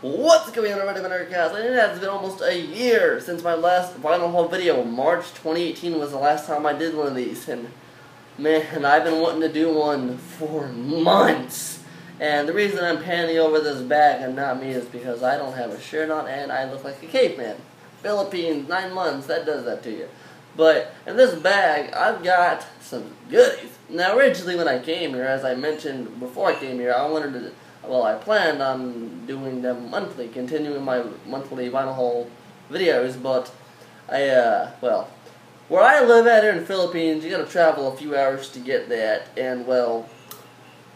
What's going on, everybody? Anarka, and it has been almost a year since my last vinyl haul video. March 2018 was the last time I did one of these, and man, I've been wanting to do one for months. And the reason I'm panning over this bag and not me is because I don't have a shirt on and I look like a caveman. Philippines, 9 months, that does that to you. But in this bag, I've got some goodies. Now, originally when I came here, as I mentioned before I came here, I planned on doing them monthly, continuing my monthly vinyl haul videos, but where I live at here in the Philippines, you gotta travel a few hours to get that, and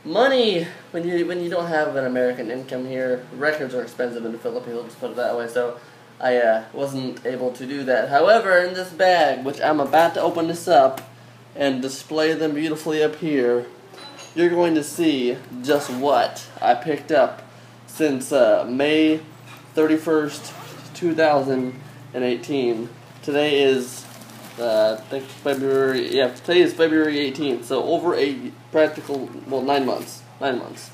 money, when you don't have an American income here, records are expensive in the Philippines, let's put it that way, so I wasn't able to do that. However, in this bag, which I'm about to open this up and display them beautifully up here, you're going to see just what I picked up since May 31st, 2018. Today is, I think today is February 18th, so over a practical, 9 months. 9 months.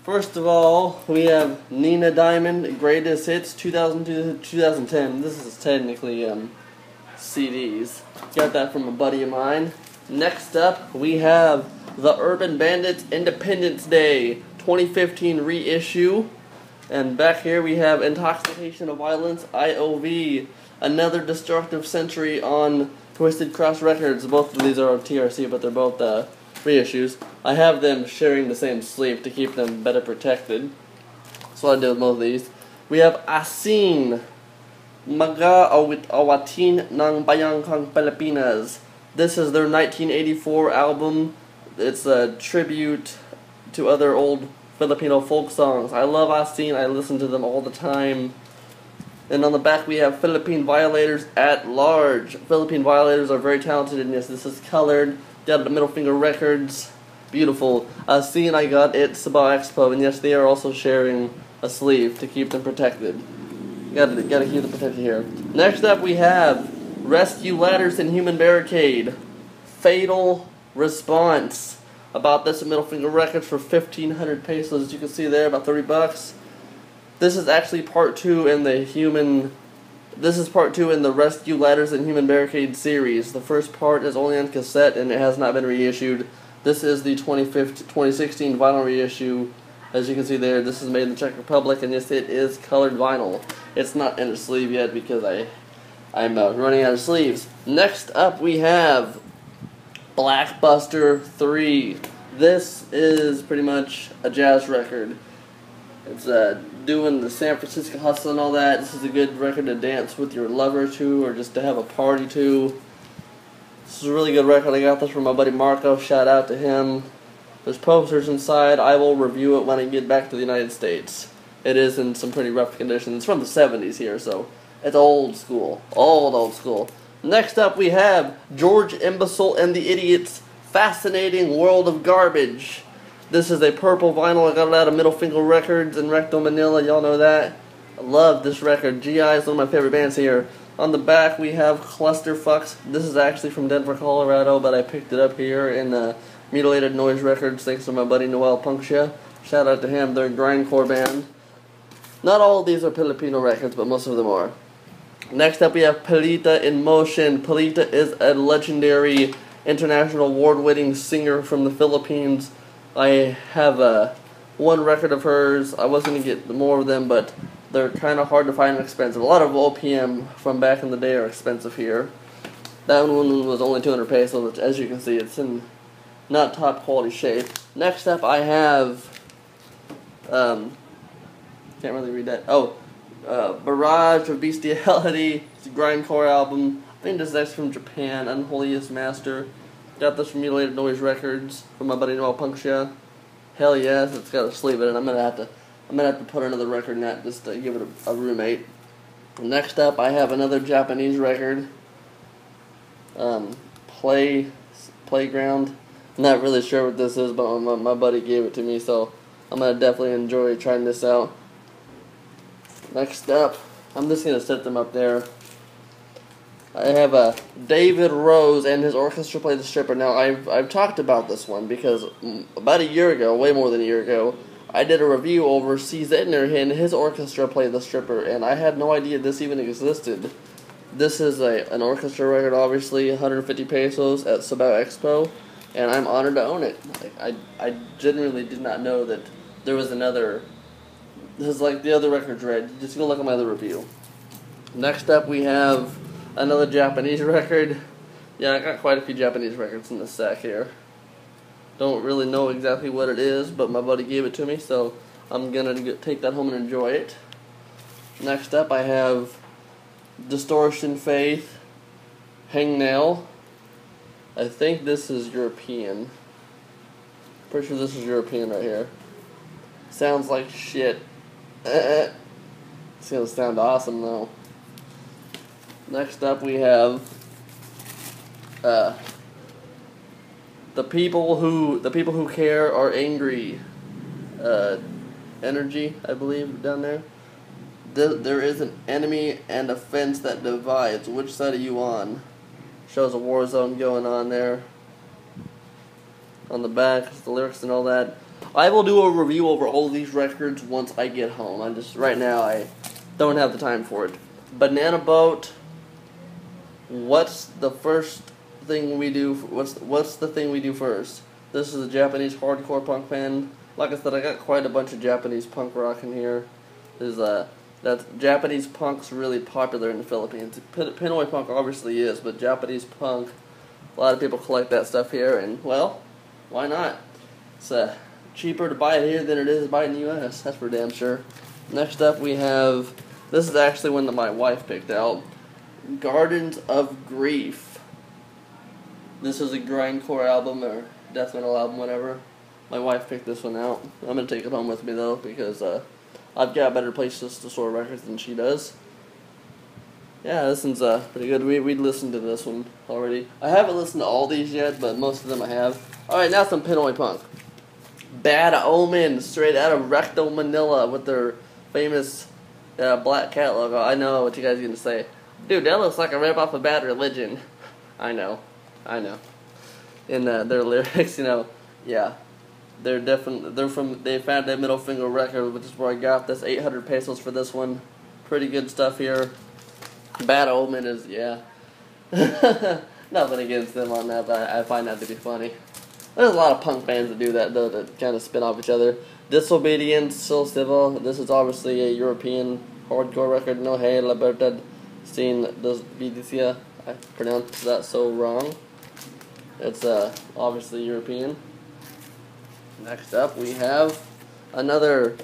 First of all, we have Nina Diamond Greatest Hits 2002 to 2010. This is technically CDs. Got that from a buddy of mine. Next up, we have the Urban Bandits Independence Day 2015 reissue. And back here we have Intoxication of Violence, IOV, Another Destructive Century on Twisted Cross Records. Both of these are on TRC, but they're both reissues. I have them sharing the same sleeve to keep them better protected. That's what I did with both of these. We have Asin, Mga Awatin ng Bayang Kang Pilipinas. This is their 1984 album. It's a tribute to other old Filipino folk songs. I love Asin. I listen to them all the time. And on the back we have Philippine Violators at Large. Philippine Violators are very talented in this. This is colored. Got the Middle Finger Records. Beautiful. Asin I got at Sabah Expo. And yes, they are also sharing a sleeve to keep them protected. Gotta keep them protected here. Next up we have Rescue Ladders and Human Barricade. Fatal Response. About this at Middle Finger Records for 1,500 pesos. As you can see there, about 30 bucks. This is actually part 2 in the Rescue Ladders and Human Barricade series. The first part is only on cassette and it has not been reissued. This is the 2016 vinyl reissue. As you can see there, this is made in the Czech Republic, and yes, it is colored vinyl. It's not in a sleeve yet because I'm running out of sleeves. Next up we have Blackbuster 3. This is pretty much a jazz record. It's doing the San Francisco hustle and all that. This is a good record to dance with your lover to, or just to have a party to. This is a really good record. I got this from my buddy Marco. Shout out to him. There's posters inside. I will review it when I get back to the United States. It is in some pretty rough condition. It's from the 70s here, so it's old school. Old school. Next up we have George Imbecile and the Idiots, Fascinating World of Garbage. This is a purple vinyl. I got it out of Middle Finger Records in Recto, Manila. Y'all know that. I love this record. GI is one of my favorite bands here. On the back we have Clusterfucks. This is actually from Denver, Colorado, but I picked it up here in Mutilated Noise Records thanks to my buddy Noel Punctia. Shout out to him. They're a grindcore band. Not all of these are Filipino records, but most of them are. Next up we have Pelita in Motion. Pelita is a legendary international award-winning singer from the Philippines. I have one record of hers. I was going to get more of them, but they're kind of hard to find and expensive. A lot of OPM from back in the day are expensive here. That one was only 200 pesos, which as you can see it's in not top quality shape. Next up I have, can't really read that. Barrage of Bestiality. It's a grindcore album. I think this is actually from Japan. Unholiest Master. Got this from Mutilated Noise Records from my buddy Noel Punctia. Hell yes, it's got a sleeve in it. I'm gonna have to put another record in that just to give it a roommate. Next up I have another Japanese record. Playground. I'm not really sure what this is, but my buddy gave it to me, so I'm gonna definitely enjoy trying this out. Next up, I'm just gonna set them up there. I have David Rose and his orchestra play the stripper. Now I've talked about this one because about a year ago, way more than a year ago, I did a review over CZ and his orchestra played the stripper, and I had no idea this even existed. This is an orchestra record, obviously, 150 pesos at Sabao Expo, and I'm honored to own it. Like, I genuinely did not know that there was another. This is like the other records read. Just go look at my other review. Next up, we have another Japanese record. Yeah, I got quite a few Japanese records in this sack here. Don't really know exactly what it is, but my buddy gave it to me, so I'm gonna take that home and enjoy it. Next up, I have Distortion Faith, Hangnail. I think this is European. Pretty sure this is European right here. Sounds like shit. It's gonna sound awesome though. Next up, we have the people who care are angry. Energy, I believe, down there. There is an enemy and a fence that divides. Which side are you on? Shows a war zone going on there. On the back, the lyrics and all that. I will do a review over all of these records once I get home. Right now I don't have the time for it. Banana Boat. What's the first thing we do? What's the thing we do first? This is a Japanese hardcore punk band. Like I said, I got quite a bunch of Japanese punk rock in here. That Japanese punk's really popular in the Philippines. Pinoy punk obviously is, but Japanese punk, a lot of people collect that stuff here, and well, why not? It's cheaper to buy it here than it is to buy it in the U.S. That's for damn sure. Next up, we have, this is actually one that my wife picked out, Gardens of Grief. This is a grindcore album or death metal album, whatever. My wife picked this one out. I'm gonna take it home with me though because I've got better places to store records than she does. Yeah, this one's pretty good. We listened to this one already. I haven't listened to all these yet, but most of them I have. Alright, now some Pinoy punk. Bad Omen, straight out of Recto, Manila, with their famous black cat logo. I know what you guys are gonna say. Dude, that looks like a rip off of Bad Religion. I know. In their lyrics, you know, yeah. They found that Middle Finger record, which is where I got this. 800 pesos for this one. Pretty good stuff here. Bad Omen is, yeah. Nothing against them on that, but I find that to be funny. There's a lot of punk bands that do that, though, that kind of spin off each other. Disobedience, Soul Civil. This is obviously a European hardcore record. No Hey, Libertad, Sin Desobediencia. I pronounced that so wrong. It's obviously European. Next up, we have another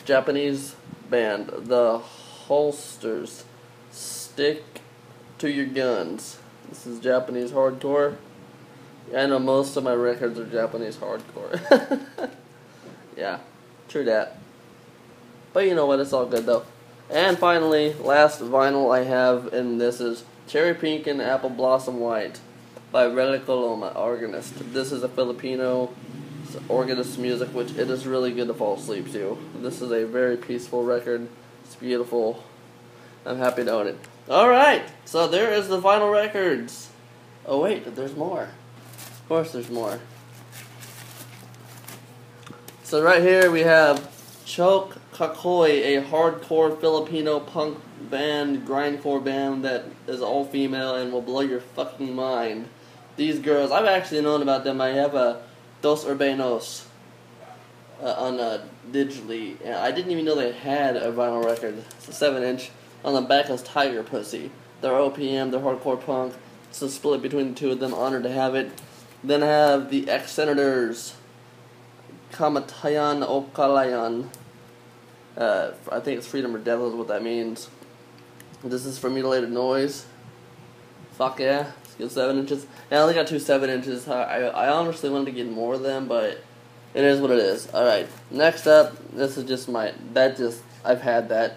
Japanese band, the Holsters. Stick to Your Guns. This is Japanese hardcore. I know most of my records are Japanese hardcore. Yeah, true that. But you know what, it's all good though. And finally, last vinyl I have, and this is Cherry Pink and Apple Blossom White by Relic Coloma, organist. This is a Filipino organist music, which it is really good to fall asleep to. This is a very peaceful record. It's beautiful. I'm happy to own it. Alright, so there is the vinyl records. Oh wait, there's more. Of course there's more. So right here we have Choke Kakoi, a hardcore Filipino punk band, grindcore band that is all female and will blow your fucking mind. These girls, I've actually known about them. I have a Dos Urbanos on digitally. And I didn't even know they had a vinyl record. It's a 7-inch. On the back is Tiger Pussy. They're OPM, they're hardcore punk. It's a split between the two of them. Honored to have it. Then I have the Ex-Senators, Kamatayan Okalayan. I think it's Freedom or Death is what that means. This is for Mutilated Noise. Fuck yeah. It's good 7 inches. And I only got two 7 inches. I honestly wanted to get more of them, but it is what it is. Alright. Next up, this is just I've had that.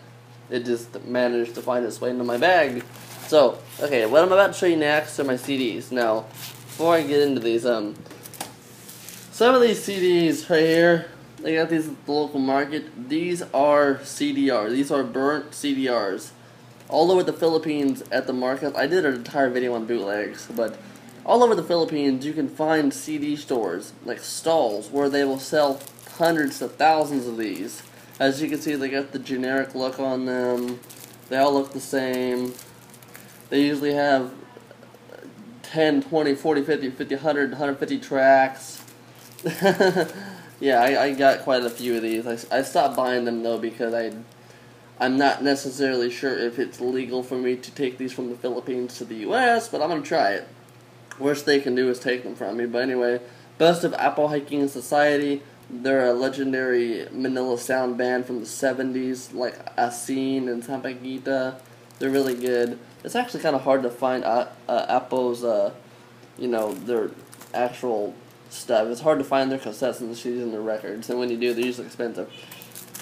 It just managed to find its way into my bag. So, okay, what I'm about to show you next are my CDs. Now, before I get into these, some of these CDs right here, they got these at the local market. These are CDRs. These are burnt CDRs. All over the Philippines at the market. I did an entire video on bootlegs, but all over the Philippines you can find CD stores, like stalls, where they will sell hundreds of thousands of these. As you can see, they got the generic look on them. They all look the same. They usually have 10, 20, 40, 50, 50, 100, 150 tracks. Yeah, I got quite a few of these. I stopped buying them, though, because I'm not necessarily sure if it's legal for me to take these from the Philippines to the U.S., but I'm going to try it. Worst they can do is take them from me. But anyway, Best of Apple Hiking Society. They're a legendary Manila sound band from the 70s, like Asin and Sampaguita. They're really good. It's actually kind of hard to find Apple's, their actual stuff. It's hard to find their cassettes and the CDs and their records, and when you do, they're usually expensive.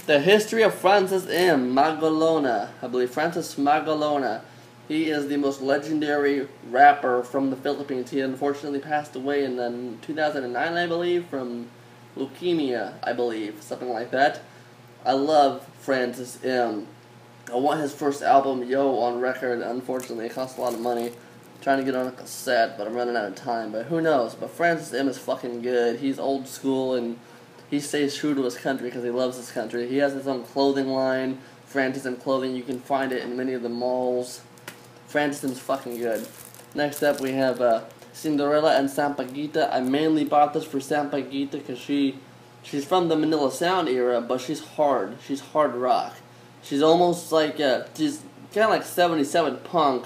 The History of Francis M. Magalona. I believe Francis Magalona. He is the most legendary rapper from the Philippines. He unfortunately passed away in 2009, I believe, from leukemia, I believe, something like that. I love Francis M. I want his first album, Yo, on record. Unfortunately, it costs a lot of money. I'm trying to get on a cassette, but I'm running out of time. But who knows? But Francis M. is fucking good. He's old school, and he stays true to his country because he loves his country. He has his own clothing line, Francis M. Clothing. You can find it in many of the malls. Francis M's fucking good. Next up, we have Cinderella and Sampaguita. I mainly bought this for Sampaguita because she's from the Manila Sound era, but she's hard. She's hard rock. She's almost like, she's kind of like 77 punk,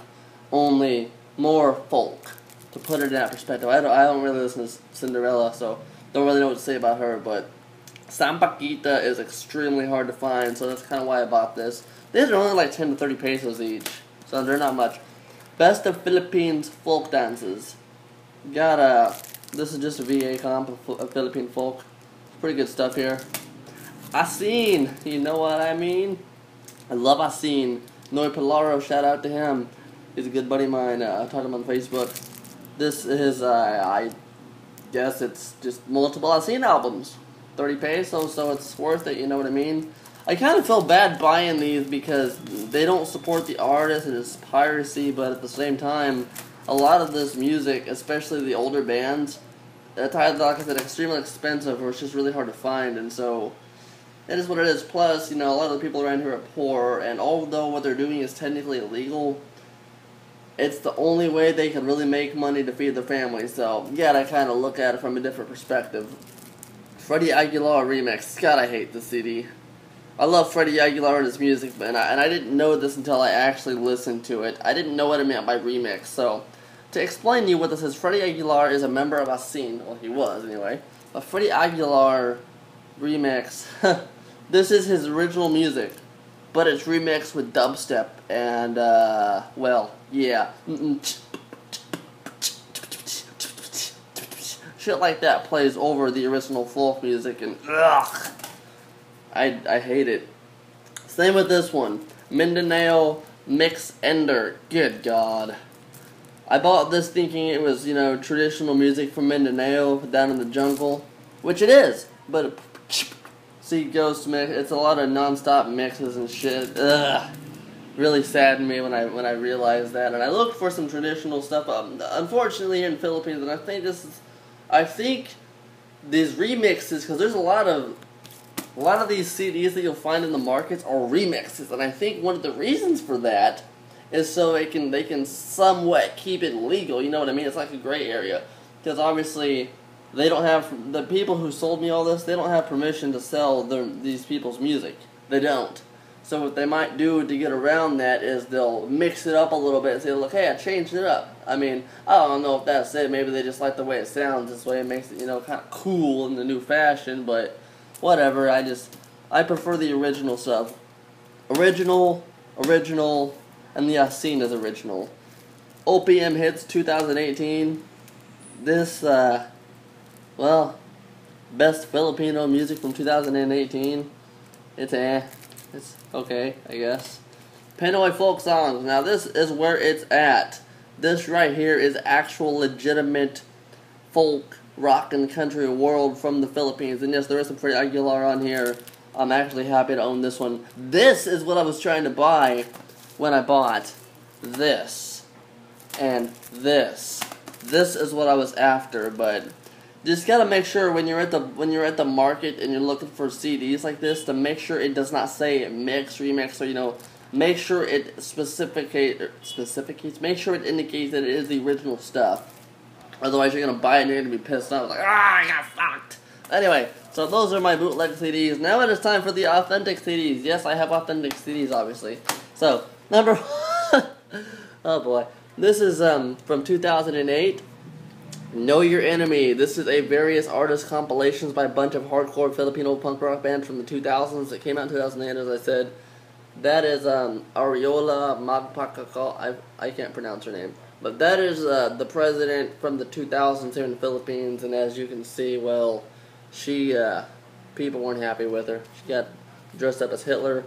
only more folk, to put it in that perspective. I don't really listen to Cinderella, so don't really know what to say about her, but Sampaguita is extremely hard to find, so that's kind of why I bought this. These are only like 10 to 30 pesos each, so they're not much. Best of Philippines folk dances. This is just a VA comp of Philippine folk. Pretty good stuff here. Asin, you know what I mean? I love Asin. Noy Pilaro, shout out to him. He's a good buddy of mine. I talked to him on Facebook. This is, I guess it's just multiple Asin albums. 30 pesos, so it's worth it, you know what I mean? I kind of feel bad buying these because they don't support the artist and it's piracy, but at the same time, a lot of this music, especially the older bands, like I said, extremely expensive or it's just really hard to find, and so it is what it is. Plus, a lot of the people around here are poor, and although what they're doing is technically illegal, it's the only way they can really make money to feed their family. So, yeah, I kind of look at it from a different perspective. Freddie Aguilar remix. God, I hate this CD. I love Freddie Aguilar and his music, and I didn't know this until I actually listened to it. I didn't know what it meant by remix. So, to explain to you what this is, Freddie Aguilar is a member of Asin. Well, he was, anyway. A Freddie Aguilar remix. This is his original music, but it's remixed with dubstep, and, well, yeah. Shit like that plays over the original folk music, and, ugh, I hate it. Same with this one. Mindanao Mix Ender. Good God. I bought this thinking it was, traditional music from Mindanao, down in the jungle, which it is, but see, Ghost mix. It's a lot of non-stop mixes and shit. Ugh, really saddened me when I realized that. And I looked for some traditional stuff. Unfortunately, here in the Philippines, and I think these remixes, because there's a lot of these CDs that you'll find in the markets are remixes, and I think one of the reasons for that is so they can somewhat keep it legal. You know what I mean? It's like a gray area, because obviously they don't have, the people who sold me all this, they don't have permission to sell these people's music. They don't. So what they might do to get around that is they'll mix it up a little bit and say, look, hey, I changed it up. I mean, I don't know if that's it. Maybe they just like the way it sounds. This way it makes it, kind of cool in the new fashion, but whatever. I prefer the original stuff. Original, and the Asin is original. OPM Hits 2018. This, best Filipino music from 2018. It's okay, I guess. Pinoy folk songs. Now this is where it's at. This right here is actual legitimate folk, rock, and country world from the Philippines. And yes, there is some Freddie Aguilar on here. I'm actually happy to own this one. This is what I was trying to buy when I bought this. And this. This is what I was after, but Just gotta make sure when you're at the market and you're looking for CDs like this, to make sure it does not say mix, remix, or make sure it specificates. Make sure it indicates that it is the original stuff. Otherwise, you're gonna buy it and you're gonna be pissed off, like, I got fucked. Anyway, so those are my bootleg CDs. Now it is time for the authentic CDs. Yes, I have authentic CDs, obviously. So number one, oh boy, this is from 2008. Know Your Enemy. This is a various artist compilations by a bunch of hardcore Filipino punk rock bands from the 2000s. It came out in 2008, as I said. That is Ariola Magpakako. I can't pronounce her name. But that is the president from the 2000s here in the Philippines. And as you can see, well, she, people weren't happy with her. She got dressed up as Hitler.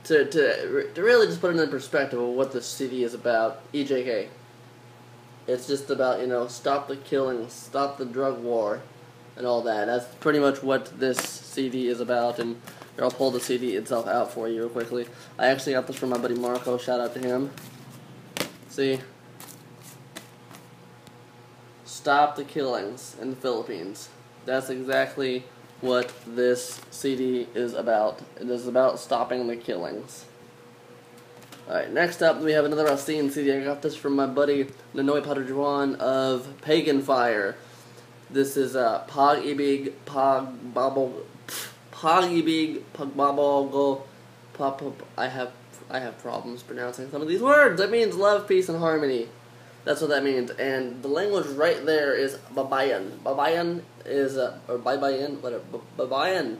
To really just put it in perspective of what this CD is about, EJK. It's just about, stop the killing, stop the drug war, and all that. That's pretty much what this CD is about, and I'll pull the CD itself out for you real quickly. I actually got this from my buddy Marco, shout out to him. See? Stop the killings in the Philippines. That's exactly what this CD is about. It is about stopping the killings. Alright, next up we have another Racine CD. I got this from my buddy Ninoy Padruan of Pagan Fire. This is Pag-ibig, Pag-babog, Pag-babog, I have problems pronouncing some of these words. That means love, peace, and harmony. That's what that means. And the language right there is Babayan. Babayan is, or Baybayin, whatever, Babayan.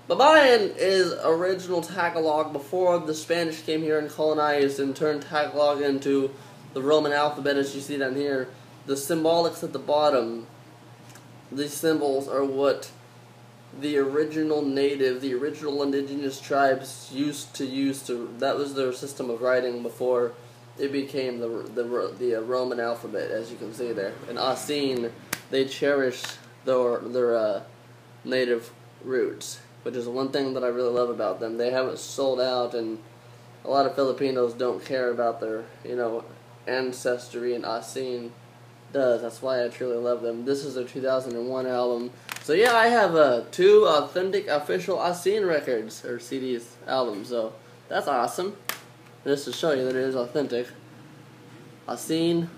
Babayan is original Tagalog before the Spanish came here and colonized and turned Tagalog into the Roman alphabet, as you see down here. The symbolics at the bottom, these symbols are what the original native, the original indigenous tribes used to use to, that was their system of writing before it became the Roman alphabet, as you can see there. In Asin, they cherish their native roots, which is one thing that I really love about them. They haven't sold out, and a lot of Filipinos don't care about their, ancestry, and Asin does. That's why I truly love them. This is their 2001 album. So yeah, I have 2 authentic official Asin records, or CDs, albums, so that's awesome. Just to show you that it is authentic. Asin.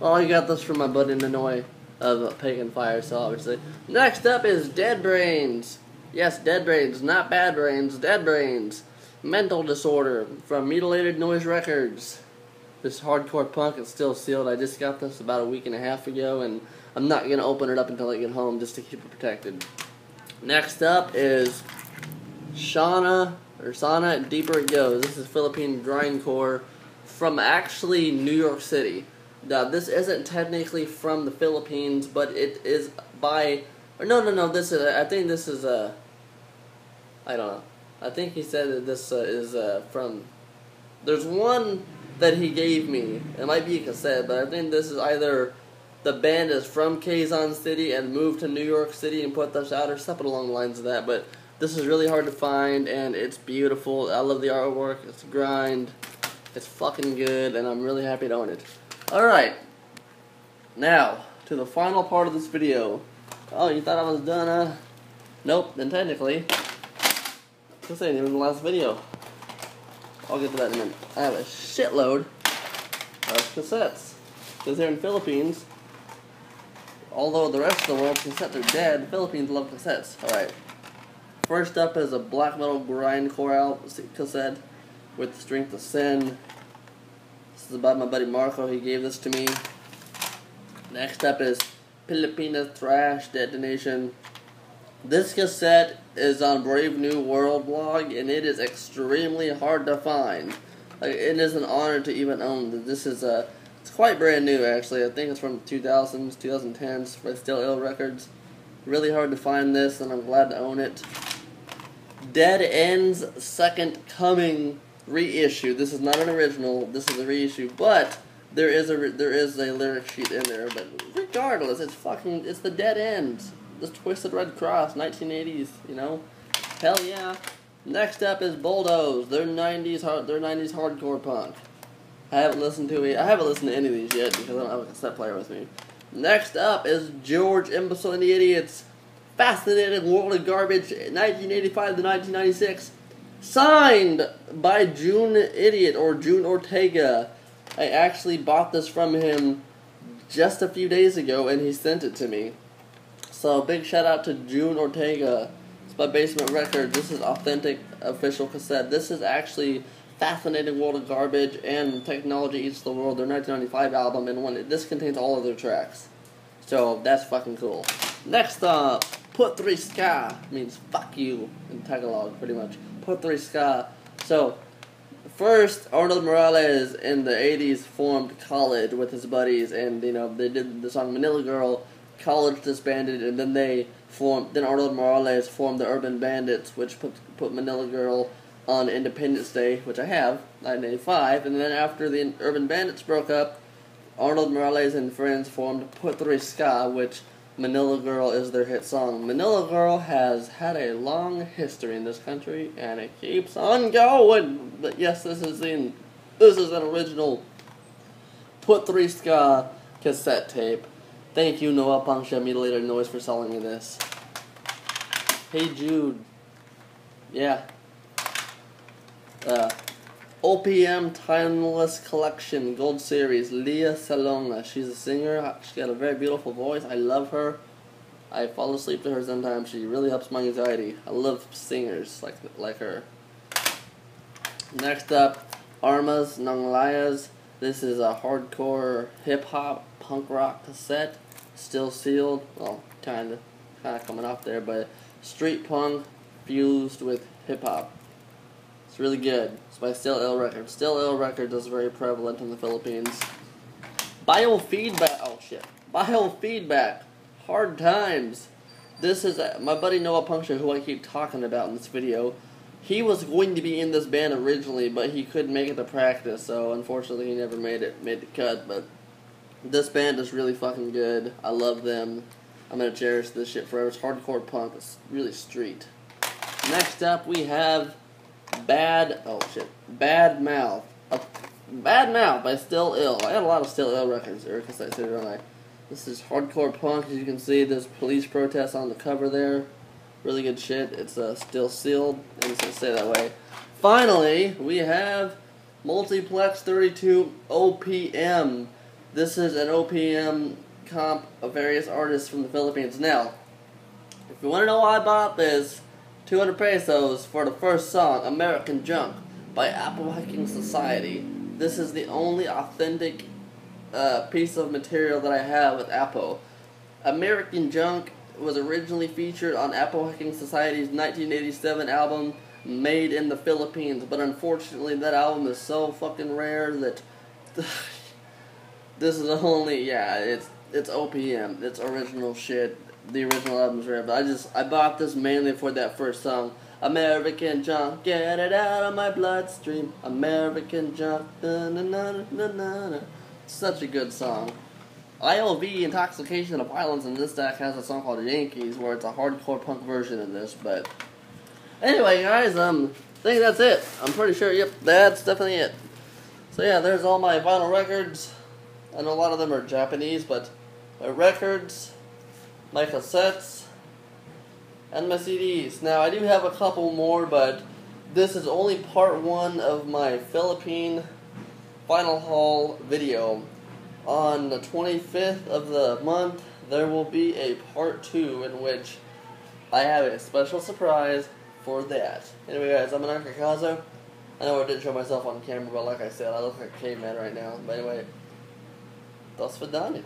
Oh, I got this from my buddy Ninoy of Pagan Fire, so obviously. Next up is Dead Brains. Yes, Dead Brains, not Bad Brains, Dead Brains. Mental Disorder from Mutilated Noise Records. This hardcore punk is still sealed. I just got this about a week and a half ago, and I'm not going to open it up until I get home just to keep it protected. Next up is Sana, Deeper It Goes. This is Philippine grindcore from actually New York City. Now, this isn't technically from the Philippines, but it is by, or no, this is, I think this is, I don't know. I think he said that this is from, there's one that he gave me. It might be a cassette, but I think this is either the band is from Quezon City and moved to New York City and put this out, or something along the lines of that, but this is really hard to find, and it's beautiful. I love the artwork. It's grind. It's fucking good, and I'm really happy to own it. Alright. Now, to the final part of this video. Oh, you thought I was done, huh? Nope, then technically, this ain't even the last video. I'll get to that in a minute. I have a shitload of cassettes. Because here in the Philippines, although the rest of the world cassettes are dead, the Philippines love cassettes. Alright. First up is a black metal grindcore cassette with Strength of Sin. This is about my buddy Marco. He gave this to me. Next up is Philippine Thrash Detonation. This cassette is on Brave New World blog, and it is extremely hard to find. It is an honor to even own. This is it's quite brand new, actually. I think it's from 2000s, 2010s for Still Ill Records. Really hard to find this, and I'm glad to own it. Dead End's Second Coming reissue. This is not an original. This is a reissue, but there is a lyric sheet in there. But regardless, it's the Dead End. This Twisted Red Cross, 1980s. Hell yeah. Next up is Bulldoze. They're 90s hardcore punk. I haven't listened to any of these yet because I don't have a cassette player with me. Next up is George Imbecile and the Idiot's Fascinating World of Garbage 1985 to 1996. Signed by June Idiot or June Ortega. I actually bought this from him just a few days ago and he sent it to me. So big shout out to June Ortega. It's by Basement Records. This is authentic official cassette. This is actually Fascinating World of Garbage and Technology Eats the World, their 1995 album, and this contains all of their tracks. So that's fucking cool. Next up, Putri Ska means fuck you in Tagalog, pretty much. Putri Ska. So, first, Arnold Morales in the 80s formed College with his buddies, and they did the song Manila Girl. College disbanded, and then Arnold Morales formed the Urban Bandits, which put Manila Girl on Independence Day, which I have, 1985, and then after the Urban Bandits broke up, Arnold Morales and friends formed Putri Ska, which Manila Girl is their hit song. Manila Girl has had a long history in this country, and it keeps on going. But yes, this is an original Putri Ska cassette tape. Thank you, Noah Pangsha Mutilator Noise, for selling me this. Hey Jude. Yeah. OPM Timeless Collection Gold Series, Leah Salonga. She's a singer. She's got a very beautiful voice. I love her. I fall asleep to her sometimes. She really helps my anxiety. I love singers like her. Next up, Armas Nanglayas. This is a hardcore hip-hop punk rock cassette. Still sealed. Well, kind of coming off there, but street punk fused with hip-hop. It's really good. It's by Still Ill Records. Still Ill Records is very prevalent in the Philippines. Biofeedback. Oh shit. Biofeedback. Hard Times. This is my buddy Noah Puncture, who I keep talking about in this video. He was going to be in this band originally, but he couldn't make it to practice, so unfortunately he never made the cut. But this band is really fucking good. I love them. I'm gonna cherish this shit forever. It's hardcore punk. It's really street. Next up we have Bad Mouth. Bad Mouth by Still Ill. I got a lot of Still Ill records, or because I said it, don't I? This is hardcore punk. As you can see, there's police protests on the cover there. Really good shit. It's still sealed, and it's gonna stay that way. Finally, we have Multiplex 32 OPM. This is an OPM comp of various artists from the Philippines. Now, if you want to know why I bought this, 200 pesos for the first song, American Junk, by Apple Hiking Society. This is the only authentic piece of material that I have with Apple. American Junk was originally featured on Apple Hiking Society's 1987 album, Made in the Philippines, but unfortunately that album is so fucking rare that this is only, it's OPM, it's original shit. The original album's rare, but I bought this mainly for that first song, American Junk, get it out of my bloodstream, American Junk, na na na na na na. Such a good song. ILV, Intoxication of Violence, in this deck has a song called Yankees, where it's a hardcore punk version of this, but anyway, guys, I think that's it. I'm pretty sure, yep, that's definitely it. So yeah, there's all my vinyl records. I know a lot of them are Japanese, but my records, my cassettes, and my CDs. Now, I do have a couple more, but this is only part one of my Philippine final haul video. On the 25th of the month, there will be a part 2 in which I have a special surprise for that. Anyway, guys, I'm Anarka Akaza. I know I didn't show myself on camera, but like I said, I look like a caveman right now. But anyway, dos vidania.